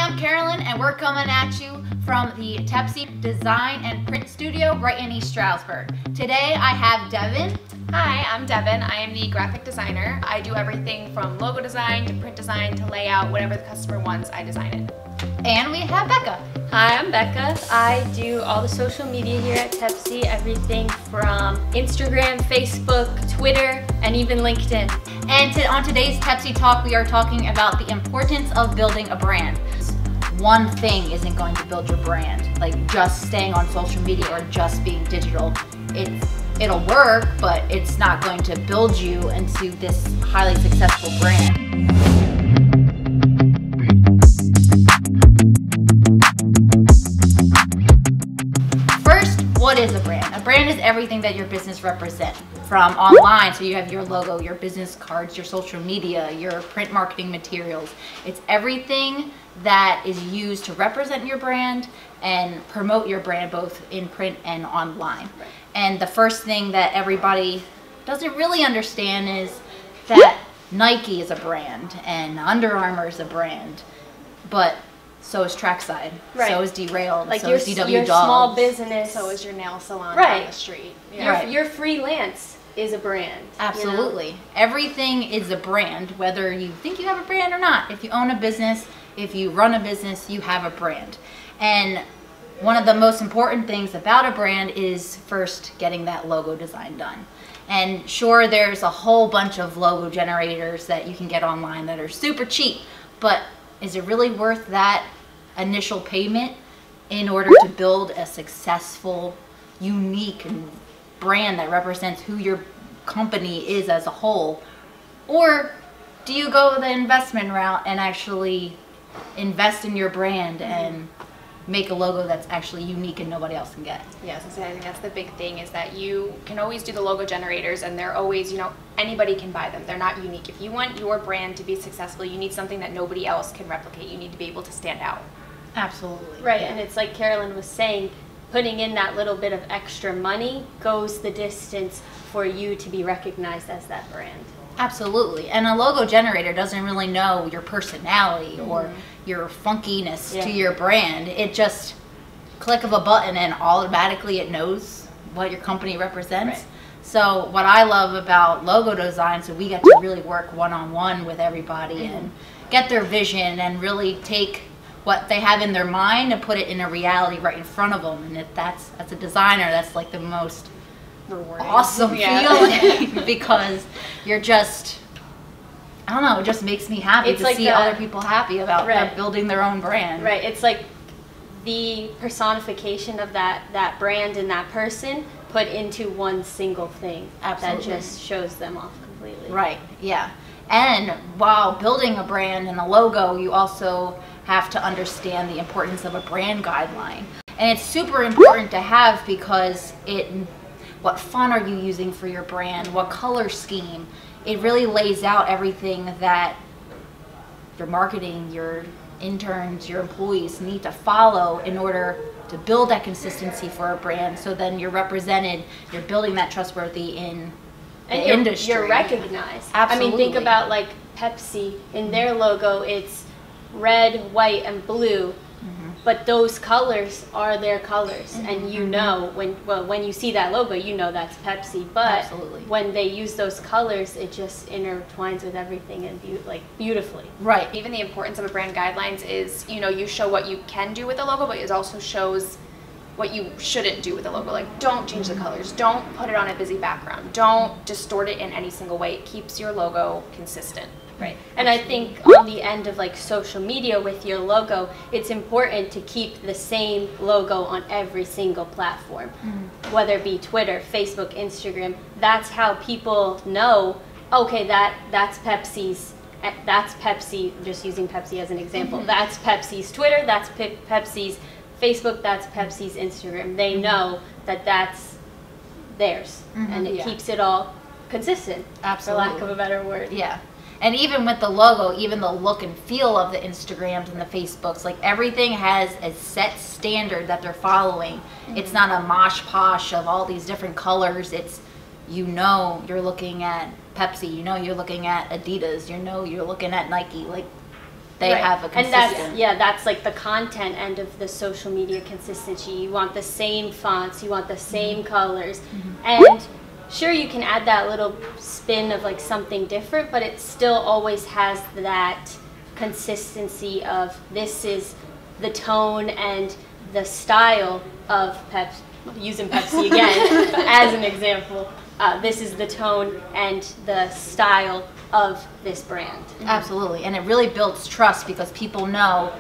I'm Carolyn, and we're coming at you from the Tepsi Design and Print Studio right in East Stroudsburg. Today I have Devin. Hi, I'm Devin. I am the graphic designer. I do everything from logo design to print design to layout. Whatever the customer wants, I design it. And we have Becca. Hi, I'm Becca. I do all the social media here at Tepsi, everything from Instagram, Facebook, Twitter, and even LinkedIn. And on today's Tepsi Talk, we are talking about the importance of building a brand. One thing isn't going to build your brand, like just staying on social media or just being digital. It'll work, but it's not going to build you into this highly successful brand. What is a brand? A brand is everything that your business represents. From online, so you have your logo, your business cards, your social media, your print marketing materials. It's everything that is used to represent your brand and promote your brand both in print and online. Right. And the first thing that everybody doesn't really understand is that Nike is a brand and Under Armour is a brand, but so is Trackside, right. So is Derailed, like so your, is DW your Dogs. Small business. So is your nail salon right. down the street. Yeah. Right. Your freelance is a brand. Absolutely. You know? Everything is a brand, whether you think you have a brand or not. If you own a business, if you run a business, you have a brand. And one of the most important things about a brand is first getting that logo design done. And sure, there's a whole bunch of logo generators that you can get online that are super cheap, but is it really worth that initial payment in order to build a successful, unique brand that represents who your company is as a whole? Or do you go the investment route and actually invest in your brand and make a logo that's actually unique and nobody else can get? Yes, I think that's the big thing, is that you can always do the logo generators, and they're always, you know, anybody can buy them. They're not unique. If you want your brand to be successful, you need something that nobody else can replicate. You need to be able to stand out. Absolutely. Right, yeah. And it's like Carolyn was saying, putting in that little bit of extra money goes the distance for you to be recognized as that brand. Absolutely. And a logo generator doesn't really know your personality or your funkiness to your brand. It just click of a button and automatically it knows what your company represents. Right. So what I love about logo design, so we get to really work one-on-one with everybody and get their vision and really take what they have in their mind and put it in a reality right in front of them. And if that's a designer, that's like the most rewarding, awesome feeling because you're just, I don't know, it just makes me happy it's to like see other people happy about building their own brand. Right, it's like the personification of that brand and that person put into one single thing. Absolutely. That just shows them off completely. Right, yeah. And while building a brand and a logo, you also have to understand the importance of a brand guideline. And it's super important to have because what font are you using for your brand? What color scheme? It really lays out everything that your marketing, your interns, your employees need to follow in order to build that consistency for a brand. So then you're represented, you're building that trustworthy in the industry. You're recognized. Absolutely. I mean, think about like Pepsi. In their logo, it's red, white, and blue. But those colors are their colors, and you know when you see that logo, you know that's Pepsi. But when they use those colors, it just intertwines with everything and beautifully. Right. Even the importance of a brand guidelines is, you know, you show what you can do with a logo, but it also shows what you shouldn't do with a logo. Like, don't change the colors, don't put it on a busy background, don't distort it in any single way. It keeps your logo consistent. Right. And I think on the end of like social media with your logo, it's important to keep the same logo on every single platform, whether it be Twitter, Facebook, Instagram. That's how people know, okay, that's Pepsi's, that's Pepsi, just using Pepsi as an example. That's Pepsi's Twitter, that's Pepsi's Facebook, that's Pepsi's Instagram. They know that that's theirs, and it keeps it all consistent, for lack of a better word. Yeah. And even with the logo, even the look and feel of the Instagrams and the Facebooks, like everything has a set standard that they're following. It's not a mosh posh of all these different colors. It's, you know, you're looking at Pepsi, you know, you're looking at Adidas, you know, you're looking at Nike. Like, they have a consistent. And that's like the content end of the social media consistency. You want the same fonts, you want the same colors, and sure, you can add that little spin of like something different, but it still always has that consistency of this is the tone and the style of Pepsi. Using Pepsi again as an example, this is the tone and the style of this brand. Absolutely, and it really builds trust because people know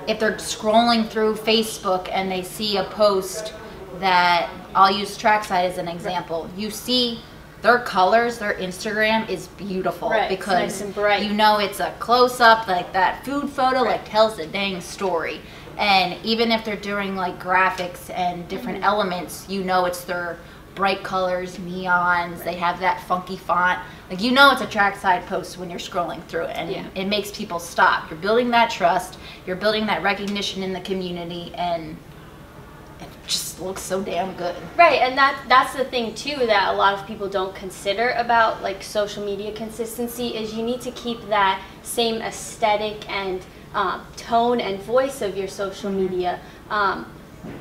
if they're scrolling through Facebook and they see a post that, I'll use Trackside as an example, you see their colors, their Instagram is beautiful because it's nice and bright. You know it's a close-up, like that food photo like tells the dang story. And even if they're doing like graphics and different elements, you know it's their bright colors, neons, they have that funky font. Like you know it's a Trackside post when you're scrolling through it, and it makes people stop. You're building that trust, you're building that recognition in the community, and it just looks so damn good. Right, and that's the thing too that a lot of people don't consider about like social media consistency is you need to keep that same aesthetic and tone and voice of your social media.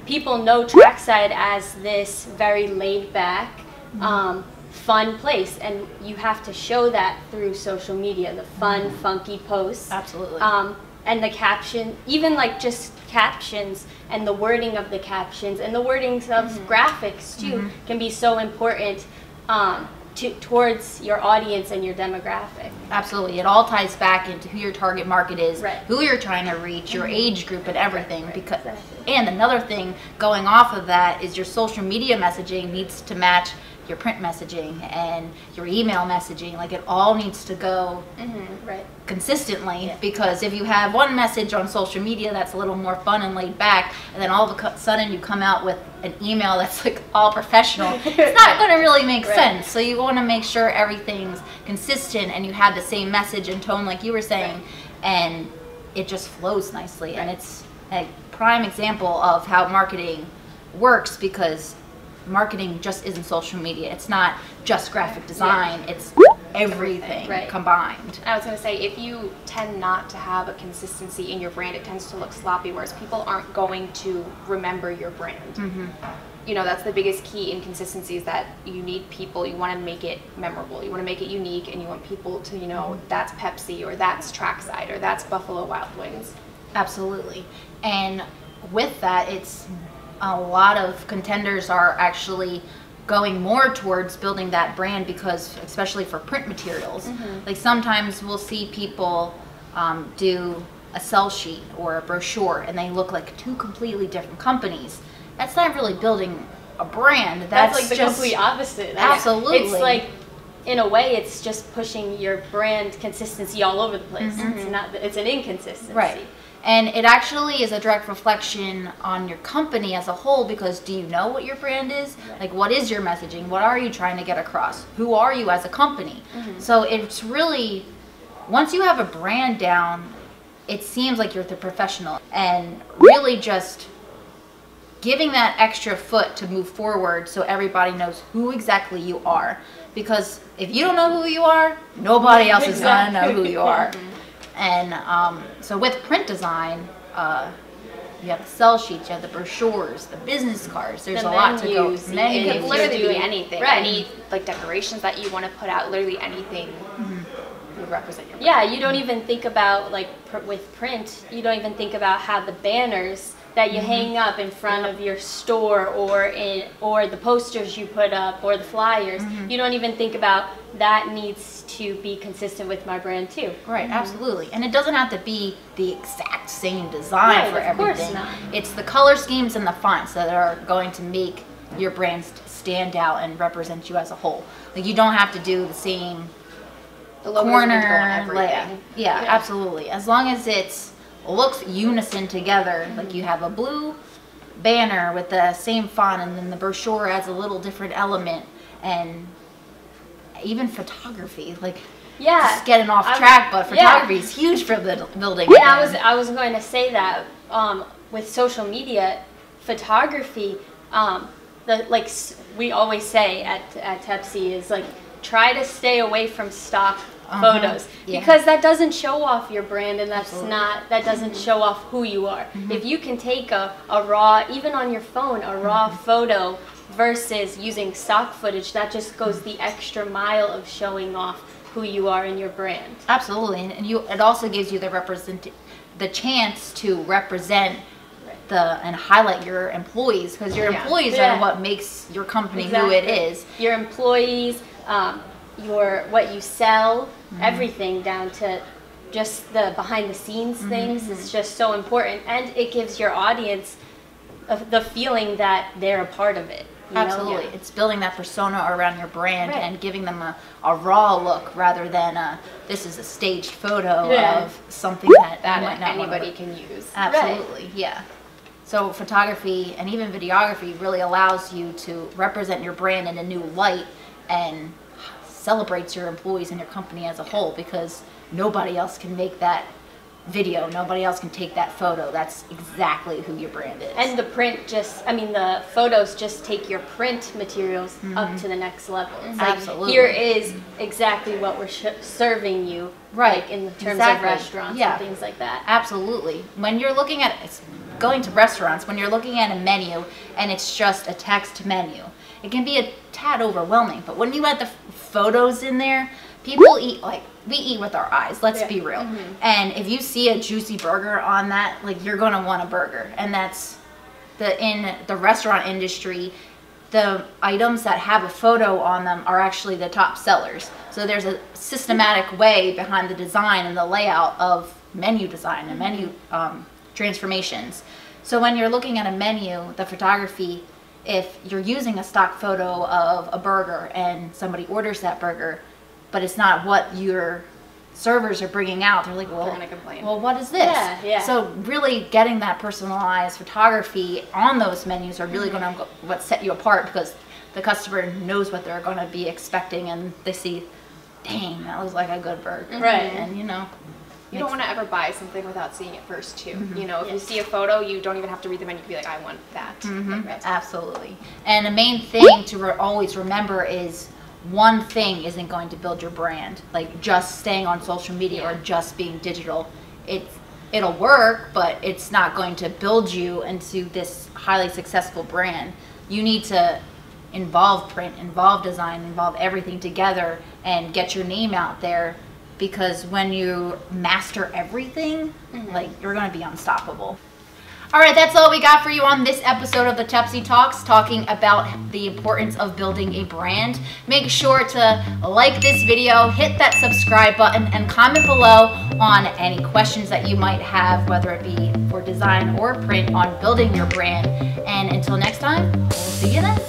People know Trackside as this very laid back, fun place, and you have to show that through social media, the fun, funky posts. Absolutely. And the caption, even like just captions and the wording of the captions and the wordings of graphics too can be so important towards your audience and your demographic. Absolutely. It all ties back into who your target market is, Right. who you're trying to reach, your age group, and everything. Because, and another thing going off of that is your social media messaging needs to match your print messaging and your email messaging. Like it all needs to go consistently, because if you have one message on social media that's a little more fun and laid back, and then all of a sudden you come out with an email that's like all professional, it's not going to really make sense. So you want to make sure everything's consistent and you have the same message and tone like you were saying, and it just flows nicely. And it's a prime example of how marketing works, because marketing just isn't social media. It's not just graphic design. It's everything combined. I was going to say, if you tend not to have a consistency in your brand, it tends to look sloppy, whereas people aren't going to remember your brand. You know, that's the biggest key in consistency, is that you need people, you want to make it memorable, you want to make it unique, and you want people to, you know, that's Pepsi, or that's Trackside, or that's Buffalo Wild Wings. Absolutely. And with that, it's a lot of contenders are actually going more towards building that brand, because especially for print materials, like sometimes we'll see people do a sell sheet or a brochure and they look like two completely different companies. That's not really building a brand. That's like the just complete opposite. Absolutely. It's like, in a way, it's just pushing your brand consistency all over the place. It's not. It's an inconsistency. Right. And it actually is a direct reflection on your company as a whole, because do you know what your brand is? Like, what is your messaging? What are you trying to get across? Who are you as a company? So it's really, once you have a brand down, it seems like you're the professional, and really just giving that extra foot to move forward so everybody knows who exactly you are. Because if you don't know who you are, nobody else is going to know who you are. And so with print design, you have the sell sheets, you have the brochures, the business cards. There's a lot to go. It could literally be anything. Any like decorations that you want to put out, literally anything would represent your brand. Yeah, you don't even think about, like with print, you don't even think about how the banners that you hang up in front of your store, or the posters you put up, or the flyers. You don't even think about that needs to be consistent with my brand too. Right, absolutely. And it doesn't have to be the exact same design for everything. Of course not. It's the color schemes and the fonts that are going to make your brand stand out and represent you as a whole. Like, you don't have to do the same corner layout. Yeah, absolutely. As long as it's looks unison together, like you have a blue banner with the same font, and then the brochure adds a little different element, and even photography, like just getting off track, but photography is huge for building. And I was going to say that with social media, photography, like we always say at Tepsi, is like, try to stay away from stock photos, Yeah. because that doesn't show off your brand, and that's Absolutely. that doesn't show off who you are. If you can take a raw, even on your phone, a raw photo versus using stock footage, that just goes the extra mile of showing off who you are and your brand. Absolutely, and it also gives you the chance to represent and highlight your employees, because your employees are what makes your company who it is. Your employees, what you sell, everything down to just the behind the scenes things is just so important, and it gives your audience the feeling that they're a part of it. Absolutely. It's building that persona around your brand and giving them a raw look rather than this is a staged photo of something that might not anybody can use. Absolutely, yeah. So photography and even videography really allows you to represent your brand in a new light and celebrates your employees and your company as a whole, because nobody else can make that video, nobody else can take that photo. That's exactly who your brand is. And the the photos just take your print materials up to the next level. It's like, Absolutely. here is exactly what we're serving you, like in terms of restaurants and things like that. Absolutely. When you're looking at going to restaurants, when you're looking at a menu and it's just a text menu, it can be a tad overwhelming. But when you add the photos in there, people eat we eat with our eyes, let's be real. And if you see a juicy burger on that, you're gonna want a burger. And that's in the restaurant industry, the items that have a photo on them are actually the top sellers. So there's a systematic way behind the design and the layout of menu design and menu transformations. So when you're looking at a menu, the photography, if you're using a stock photo of a burger and somebody orders that burger, but it's not what your servers are bringing out, they're like, well, gonna complain. Well, what is this? Yeah. So really getting that personalized photography on those menus are really going to set you apart, because the customer knows what they're going to be expecting, and they see, dang, that looks like a good burger. Right. And You don't want to ever buy something without seeing it first, too. If you see a photo, you don't even have to read the menu. You can be like, I want that. Absolutely. And the main thing to always remember is one thing isn't going to build your brand. Like just staying on social media or just being digital. It'll work, but it's not going to build you into this highly successful brand. You need to involve print, involve design, involve everything together and get your name out there, because when you master everything, you're going to be unstoppable. All right, that's all we got for you on this episode of the Tepsi Talks, talking about the importance of building a brand. Make sure to like this video, hit that subscribe button, and comment below on any questions that you might have, whether it be for design or print, on building your brand. And until next time, we'll see you then.